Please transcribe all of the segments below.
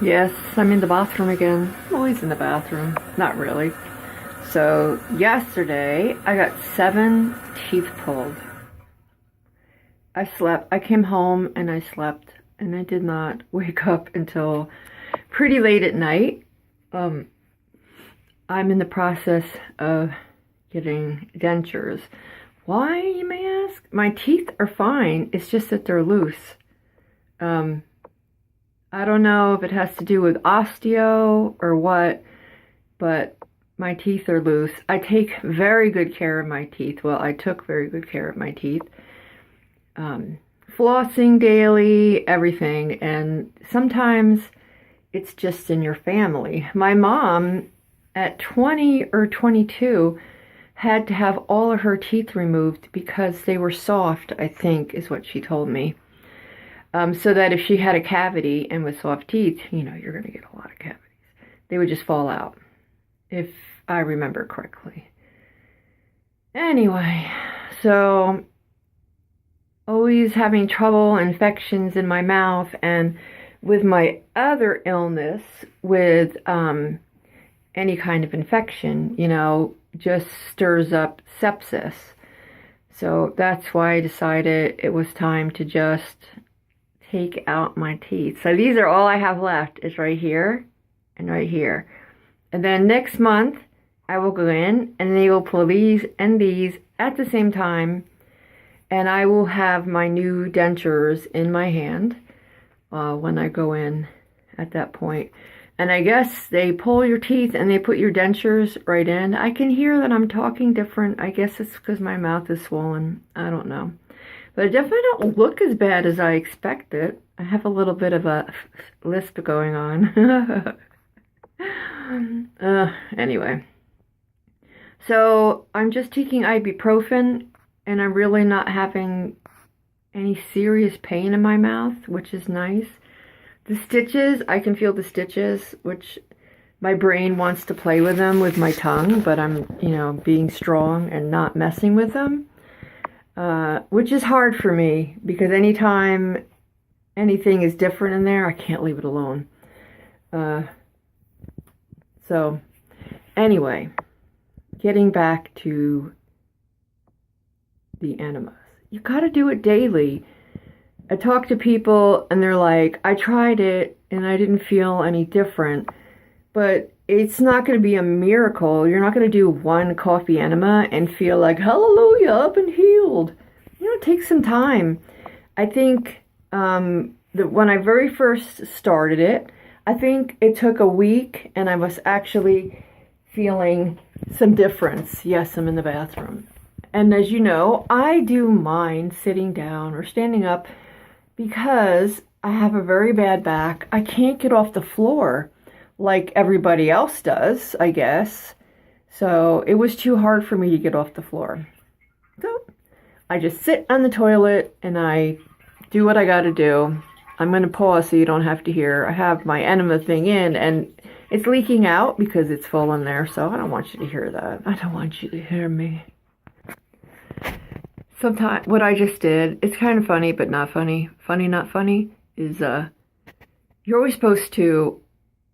Yes, I'm in the bathroom again. I'm always in the bathroom. Not really. So, yesterday, I got 7 teeth pulled. I slept. I came home and I slept. And I did not wake up until pretty late at night. I'm in the process of getting dentures. Why, you may ask? My teeth are fine. It's just that they're loose. I don't know if it has to do with osteo or what, but my teeth are loose. I take very good care of my teeth. Well, I took very good care of my teeth. Flossing daily, everything. And sometimes it's just in your family. My mom, at 20 or 22, had to have all of her teeth removed because they were soft, I think, is what she told me. So that if she had a cavity and with soft teeth, you're going to get a lot of cavities. They would just fall out, if I remember correctly. Anyway, so always having trouble, infections in my mouth, and with my other illness, with any kind of infection, just stirs up sepsis. So that's why I decided it was time to just take out my teeth. So these are all I have left, is right here and right here. And then next month I will go in and they will pull these and these at the same time, and I will have my new dentures in my hand when I go in at that point. And I guess they pull your teeth and they put your dentures right in. I can hear that I'm talking different. I guess it's because my mouth is swollen. I don't know. But it definitely don't look as bad as I expected. I have a little bit of a lisp going on. Anyway. So I'm just taking ibuprofen, and I'm really not having any serious pain in my mouth, which is nice. The stitches, I can feel the stitches, which my brain wants to play with them with my tongue, but I'm, being strong and not messing with them. Which is hard for me, because anytime anything is different in there, I can't leave it alone. So, anyway, getting back to the enemas. You gotta do it daily. I talk to people and they're like, I tried it and I didn't feel any different. But it's not going to be a miracle. You're not going to do one coffee enema and feel like, hallelujah, up and healed. It takes some time. I think that when I very first started it, I think it took a week and I was actually feeling some difference. Yes, I'm in the bathroom. And as you know, I do mine sitting down or standing up because I have a very bad back. I can't get off the floor like everybody else does, I guess. So it was too hard for me to get off the floor. So I just sit on the toilet and I do what I gotta do. I'm gonna pause so you don't have to hear. I have my enema thing in and it's leaking out because it's full in there, so I don't want you to hear that. I don't want you to hear me. Sometimes what I just did, it's kind of funny but not funny. Funny, not funny, is you're always supposed to,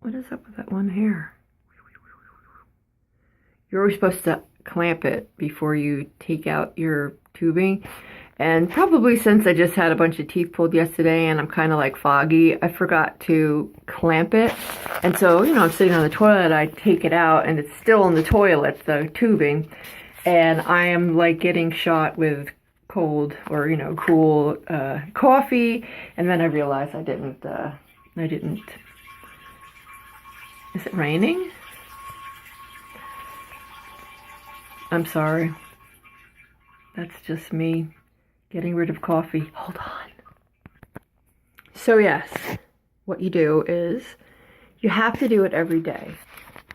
what is up with that one hair? You're always supposed to clamp it before you take out your tubing. And probably since I just had a bunch of teeth pulled yesterday and I'm kind of like foggy, I forgot to clamp it. And so, I'm sitting on the toilet, I take it out and it's still in the toilet, the tubing. And I am like getting shot with cold or, cool coffee. And then I realized I didn't. Is it raining? I'm sorry. That's just me getting rid of coffee. Hold on. So yes, what you do is you have to do it every day.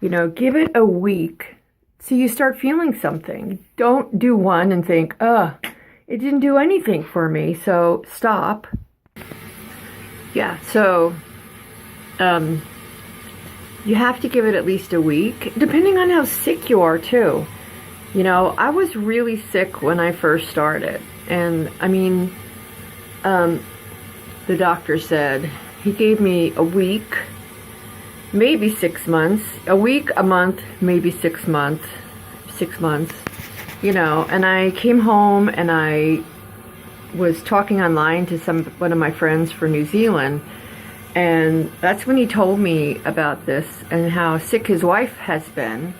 Give it a week so you start feeling something. Don't do one and think, it didn't do anything for me, so stop. Yeah, so you have to give it at least a week, depending on how sick you are too. I was really sick when I first started. And the doctor said, he gave me a week maybe 6 months, a week, a month, maybe 6 months, 6 months, you know. And I came home and I was talking online to one of my friends for New Zealand, and that's when he told me about this and how sick his wife has been,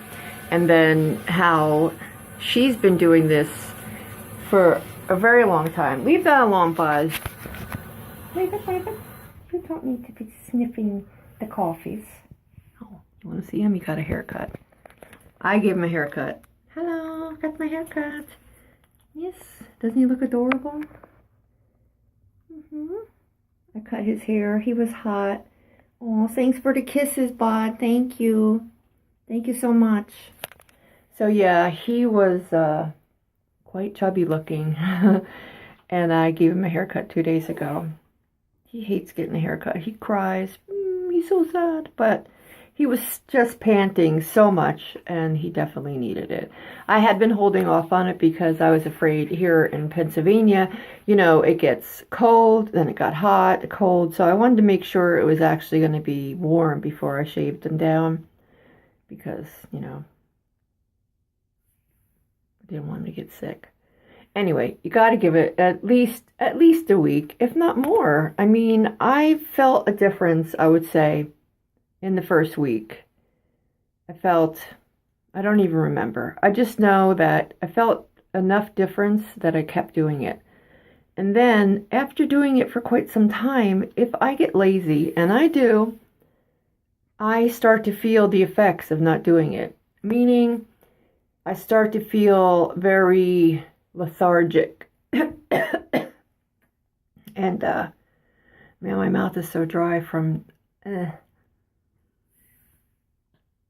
and then how she's been doing this for a very long time. Leave that alone, Buzz. Leave it. You don't need to be sniffing the coffees. Oh, you want to see him? He got a haircut. I gave him a haircut. Hello, got my haircut. Yes, doesn't he look adorable? I cut his hair. He was hot. Oh, thanks for the kisses, bud. Thank you. Thank you so much. So yeah, he was quite chubby looking. And I gave him a haircut 2 days ago. He hates getting a haircut. He cries. He's so sad. But he was just panting so much, and he definitely needed it. I had been holding off on it because I was afraid here in Pennsylvania, you know, it gets cold, then it got hot, cold. So I wanted to make sure it was actually going to be warm before I shaved him down because, you know, I didn't want him to get sick. Anyway, you got to give it at least a week, if not more. I mean, I felt a difference, I would say, in the first week. I don't even remember. I just know that I felt enough difference that I kept doing it. And then after doing it for quite some time, if I get lazy, and I do, I start to feel the effects of not doing it. Meaning, I start to feel very lethargic. And, man, my mouth is so dry from...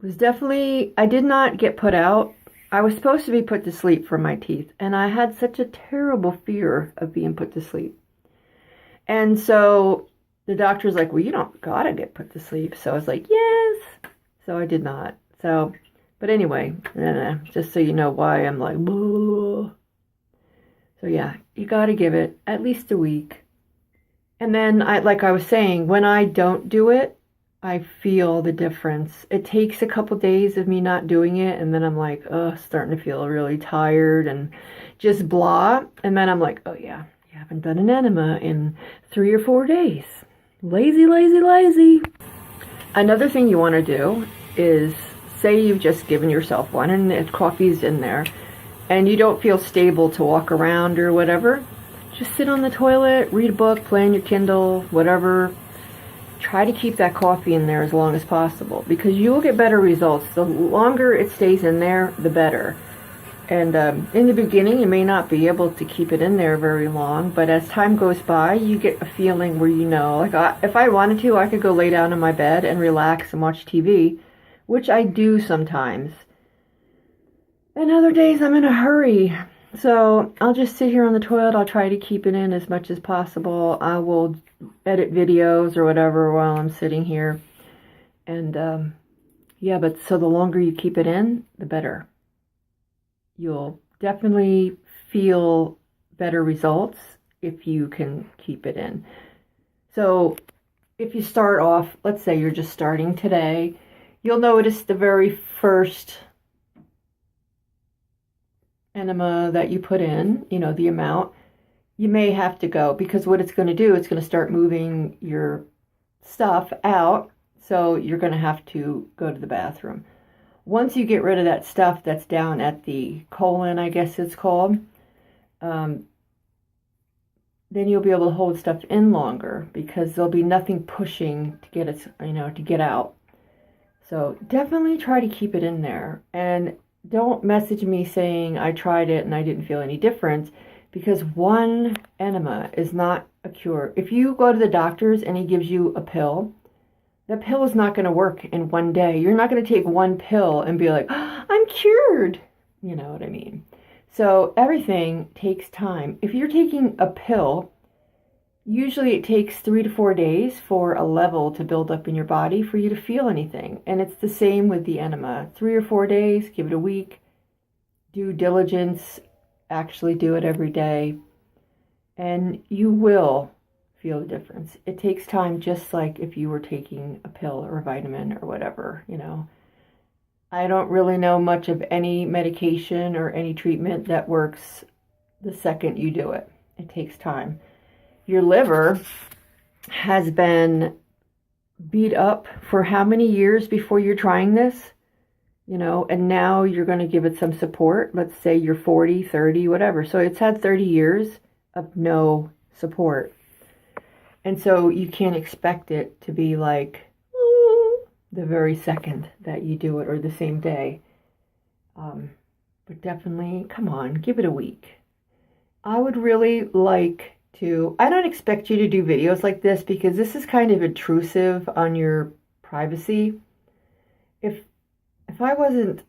was definitely, I did not get put out. I was supposed to be put to sleep for my teeth, and I had such a terrible fear of being put to sleep. And so the doctor's like, well, you don't gotta get put to sleep. So I was like, yes. So I did not. So, but anyway, just so you know why I'm like, blah. So yeah, you gotta give it at least a week. And then, like I was saying, when I don't do it, I feel the difference. It takes a couple days of me not doing it, and then I'm like, oh, starting to feel really tired and just blah. And then I'm like, oh yeah, you haven't done an enema in 3 or 4 days. Lazy, lazy, lazy. Another thing you want to do is, say you've just given yourself one and the coffee's in there, and you don't feel stable to walk around or whatever. Just sit on the toilet, read a book, play on your Kindle, whatever. Try to keep that coffee in there as long as possible, because you will get better results. The longer it stays in there, the better. And in the beginning, you may not be able to keep it in there very long, but as time goes by, you get a feeling where you know, like if I wanted to, I could go lay down in my bed and relax and watch TV, which I do sometimes. And other days, I'm in a hurry. So I'll just sit here on the toilet. I'll try to keep it in as much as possible. I will edit videos or whatever while I'm sitting here. And yeah, but so the longer you keep it in, the better. You'll definitely feel better results if you can keep it in. So if you start off, let's say you're just starting today, you'll notice the very first enema that you put in, you know, the amount, you may have to go, because what it's going to do, it's going to start moving your stuff out, so you're going to have to go to the bathroom. Once you get rid of that stuff that's down at the colon, I guess it's called, then you'll be able to hold stuff in longer, because there'll be nothing pushing to get it, you know, to get out. So definitely try to keep it in there. And don't message me saying I tried it and I didn't feel any difference, because one enema is not a cure. If you go to the doctor's and he gives you a pill, the pill is not going to work in one day. You're not going to take one pill and be like, oh, I'm cured. You know what I mean? So everything takes time. If you're taking a pill, usually it takes 3 to 4 days for a level to build up in your body for you to feel anything. And it's the same with the enema. 3 or 4 days, give it a week, do diligence, actually do it every day, and you will feel the difference. It takes time, just like if you were taking a pill or a vitamin or whatever, you know. I don't really know much of any medication or any treatment that works the second you do it. It takes time. Your liver has been beat up for how many years before you're trying this? You know, and now you're going to give it some support. Let's say you're 40, 30, whatever. So it's had 30 years of no support. And so you can't expect it to be like the very second that you do it or the same day. But definitely, come on, give it a week. I would really like to, I don't expect you to do videos like this because this is kind of intrusive on your privacy. If I wasn't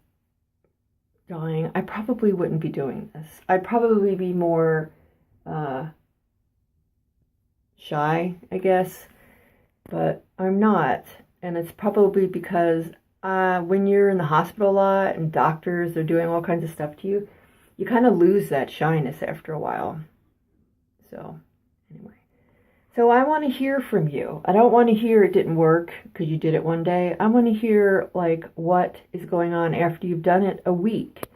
dying, I probably wouldn't be doing this. I'd probably be more shy, I guess, but I'm not. And it's probably because when you're in the hospital a lot and doctors are doing all kinds of stuff to you, you kind of lose that shyness after a while. So anyway, so I want to hear from you. I don't want to hear it didn't work because you did it one day. I want to hear like what is going on after you've done it a week.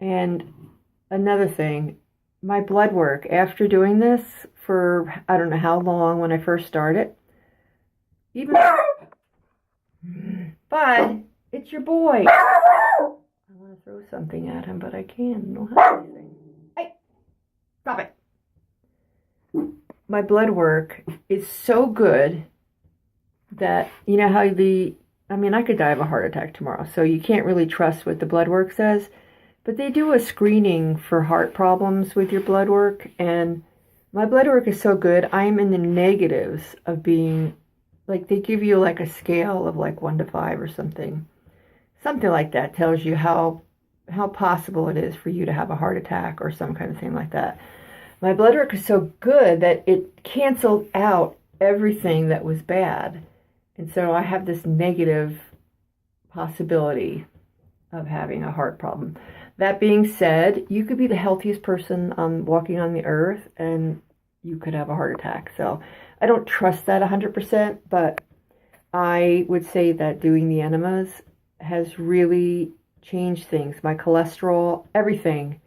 And another thing, my blood work after doing this for I don't know how long when I first started, even Bud, it's your boy. I want to throw something at him, but I can't. I don't have anything. Hey, stop it. My blood work is so good that, you know how I could die of a heart attack tomorrow, so you can't really trust what the blood work says, but they do a screening for heart problems with your blood work, and my blood work is so good, I'm in the negatives of being, like, they give you like a scale of like 1 to 5 or something. Something like that tells you how possible it is for you to have a heart attack or some kind of thing like that. My blood work is so good that it canceled out everything that was bad. And so I have this negative possibility of having a heart problem. That being said, you could be the healthiest person walking on the earth and you could have a heart attack. So I don't trust that 100%, but I would say that doing the enemas has really changed things. My cholesterol, everything.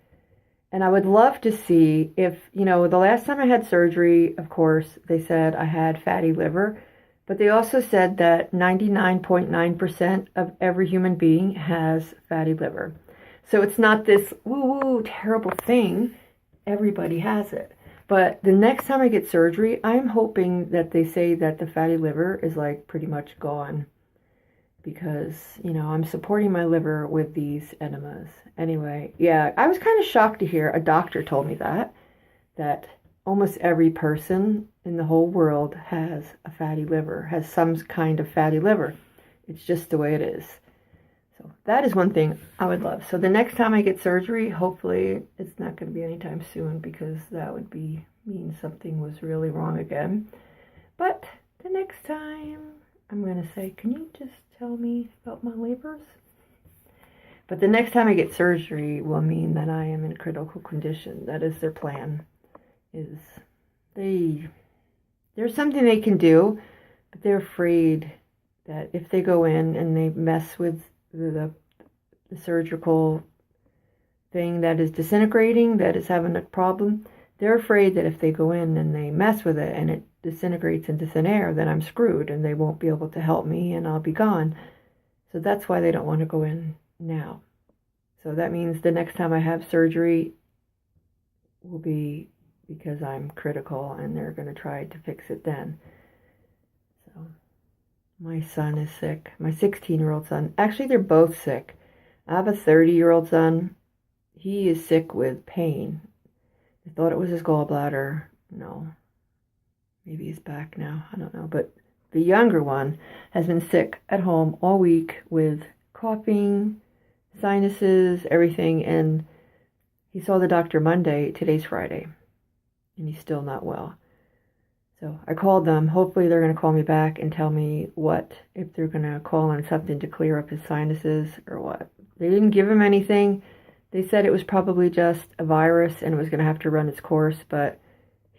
And I would love to see if, the last time I had surgery, of course, they said I had fatty liver, but they also said that 99.9% of every human being has fatty liver. So it's not this woo-woo terrible thing. Everybody has it. But the next time I get surgery, I'm hoping that they say that the fatty liver is like pretty much gone. Because, I'm supporting my liver with these enemas. Anyway, yeah, I was kind of shocked to hear a doctor told me that almost every person in the whole world has a fatty liver, has some kind of fatty liver. It's just the way it is. So that is one thing I would love. So the next time I get surgery, hopefully it's not going to be anytime soon because that would mean something was really wrong again. But the next time, I'm going to say, can you just tell me about my livers? But the next time I get surgery will mean that I am in critical condition. That is their plan. There's something they can do, but they're afraid that if they go in and they mess with the surgical thing that is disintegrating, that is having a problem, they're afraid that if they go in and they mess with it and it disintegrates into thin air, then I'm screwed and they won't be able to help me and I'll be gone. So that's why they don't want to go in now. So that means the next time I have surgery will be because I'm critical and they're going to try to fix it then. So my son is sick. My 16-year-old son. Actually, they're both sick. I have a 30-year-old son. He is sick with pain. I thought it was his gallbladder. No. Maybe he's back now. I don't know. But the younger one has been sick at home all week with coughing, sinuses, everything. And he saw the doctor Monday. Today's Friday. And he's still not well. So I called them. Hopefully they're going to call me back and tell me if they're going to call on something to clear up his sinuses or what. They didn't give him anything. They said it was probably just a virus and it was going to have to run its course, but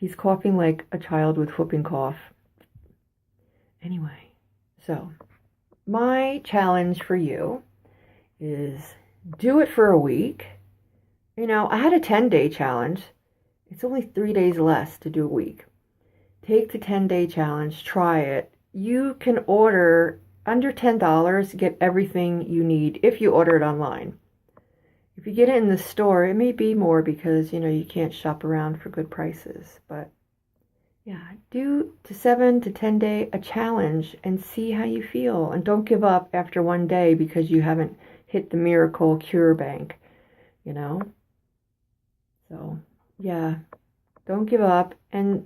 He's coughing like a child with whooping cough. Anyway, so my challenge for you is do it for a week. You know, I had a 10-day challenge. It's only 3 days less to do a week. Take the 10-day challenge, try it. You can order under $10, get everything you need if you order it online. If you get it in the store, it may be more because, you know, you can't shop around for good prices. But yeah, do to 7 to 10 day a challenge and see how you feel. And don't give up after one day because you haven't hit the miracle cure bank, you know? So yeah, don't give up and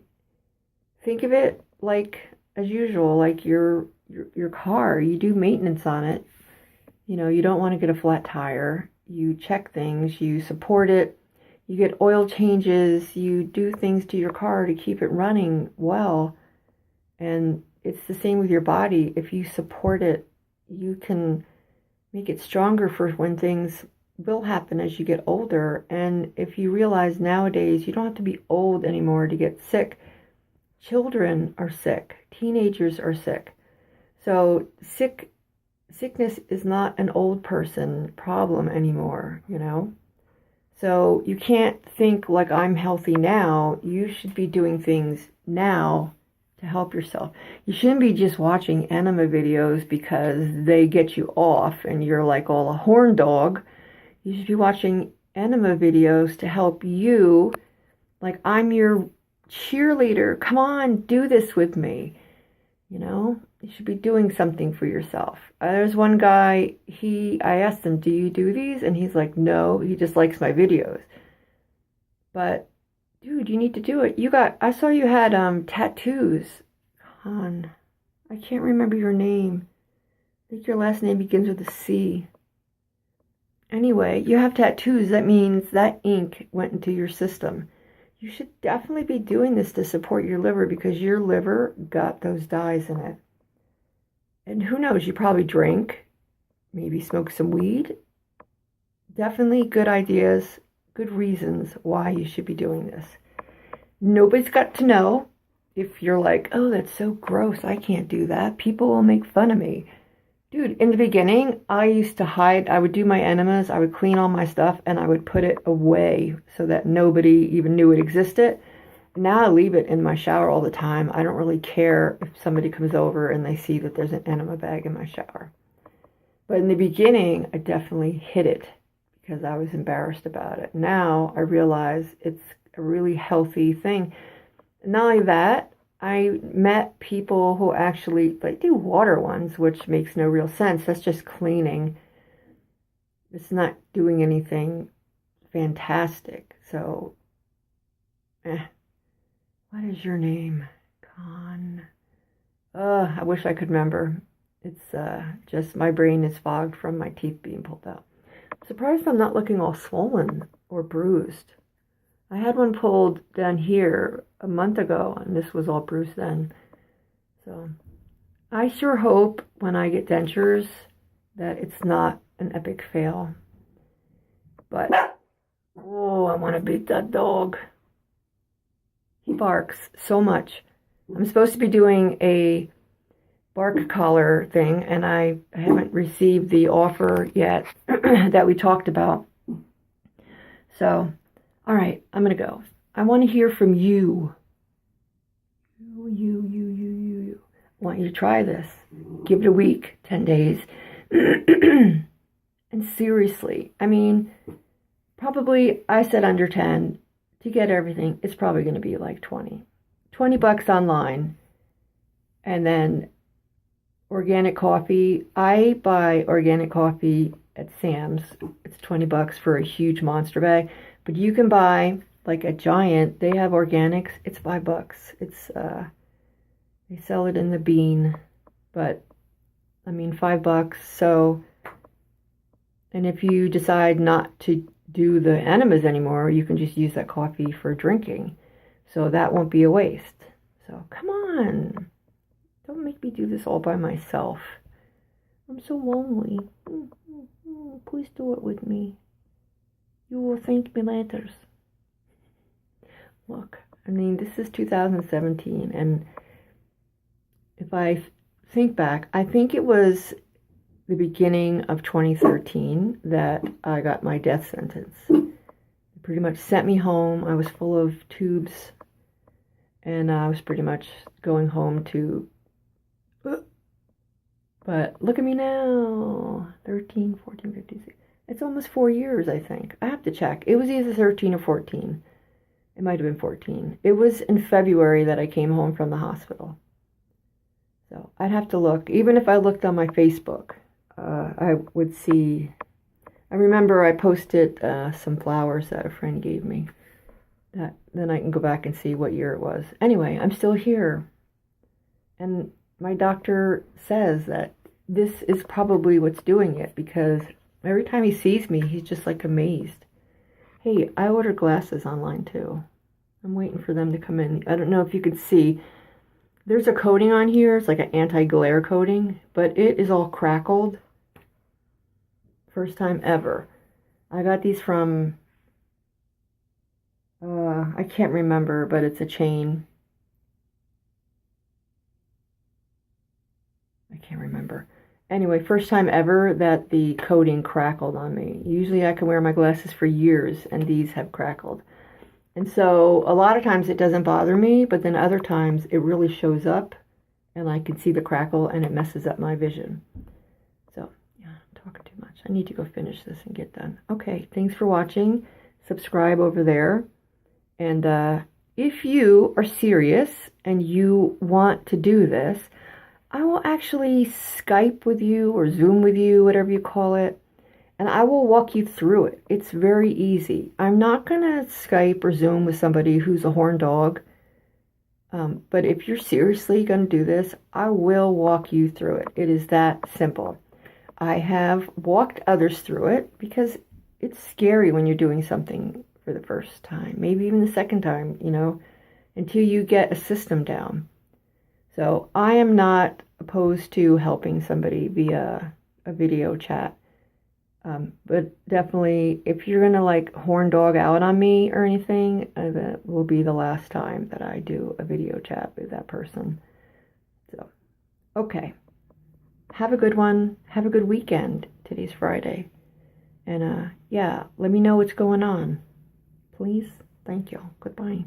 think of it like as usual, like your car. You do maintenance on it. You know, you don't want to get a flat tire. You check things, you support it, you get oil changes, you do things to your car to keep it running well. And it's the same with your body. If you support it, you can make it stronger for when things will happen as you get older. And if you realize nowadays you don't have to be old anymore to get sick. Children are sick, teenagers are sick. So sickness is not an old person problem anymore, you know? So you can't think like I'm healthy now. You should be doing things now to help yourself. You shouldn't be just watching enema videos because they get you off and you're like all a horn dog. You should be watching enema videos to help you. Like, I'm your cheerleader. Come on, do this with me. You know, you should be doing something for yourself. There's one guy, I asked him, do you do these? And he's like, no, he just likes my videos. But, dude, you need to do it. I saw you had tattoos. Con, I can't remember your name. I think your last name begins with a C. Anyway, you have tattoos. That means that ink went into your system. You should definitely be doing this to support your liver because your liver got those dyes in it. And who knows, you probably drink, maybe smoke some weed. Definitely good ideas, good reasons why you should be doing this. Nobody's got to know. If you're like, oh, that's so gross, I can't do that, people will make fun of me. Dude, in the beginning, I used to hide. I would do my enemas, I would clean all my stuff, and I would put it away so that nobody even knew it existed. Now I leave it in my shower all the time. I don't really care if somebody comes over and they see that there's an enema bag in my shower. But in the beginning, I definitely hid it because I was embarrassed about it. Now I realize it's a really healthy thing. Not only that, I met people who actually do water ones, which makes no real sense. That's just cleaning. It's not doing anything fantastic. So, what is your name? Con. I wish I could remember. It's just my brain is fogged from my teeth being pulled out. I'm surprised I'm not looking all swollen or bruised. I had one pulled down here a month ago, and this was all bruised then. So I sure hope when I get dentures that it's not an epic fail. But, oh, I want to beat that dog. He barks so much. I'm supposed to be doing a bark collar thing, and I haven't received the offer yet that we talked about. So, all right, I'm going to go. I want to hear from you. You. I want you to try this. Give it a week, 10 days. And seriously, I mean, probably I said under 10 to get everything. It's probably going to be like 20. $20 online. And then organic coffee. I buy organic coffee at Sam's. It's $20 for a huge monster bag. But you can buy like a Giant. They have organics. It's $5. It's they sell it in the bean, but I mean $5. So, and if you decide not to do the enemas anymore, you can just use that coffee for drinking. So that won't be a waste. So come on, don't make me do this all by myself. I'm so lonely. Please do it with me. You will thank me later. Look, I mean, this is 2017, and if I think back, I think it was the beginning of 2013 that I got my death sentence. They pretty much sent me home. I was full of tubes, and I was pretty much going home to... But look at me now. 13, 14, 15, 16. It's almost 4 years, I think. I have to check. It was either 13 or 14. It might have been 14. It was in February that I came home from the hospital. So I'd have to look. Even if I looked on my Facebook, I would see... I remember I posted some flowers that a friend gave me. Then I can go back and see what year it was. Anyway, I'm still here. And my doctor says that this is probably what's doing it, because every time he sees me, he's just like amazed. Hey, I ordered glasses online too. I'm waiting for them to come in. I don't know if you can see. There's a coating on here. It's like an anti-glare coating, but it is all crackled. First time ever. I got these from, I can't remember, but it's a chain. I can't remember. Anyway, first time ever that the coating crackled on me. Usually I can wear my glasses for years, and these have crackled. And so a lot of times it doesn't bother me, but then other times it really shows up, and I can see the crackle, and it messes up my vision. So, yeah, I'm talking too much. I need to go finish this and get done. Okay, thanks for watching. Subscribe over there. And if you are serious and you want to do this, I will actually Skype with you or Zoom with you, whatever you call it, and I will walk you through it. It's very easy. I'm not going to Skype or Zoom with somebody who's a horn dog, but if you're seriously going to do this, I will walk you through it. It is that simple. I have walked others through it because it's scary when you're doing something for the first time, maybe even the second time, you know, until you get a system down. So I am not opposed to helping somebody via a video chat. But definitely, if you're going to like horn dog out on me or anything, that will be the last time that I do a video chat with that person. So, okay. Have a good one. Have a good weekend. Today's Friday. And yeah, let me know what's going on. Please. Thank you. Goodbye.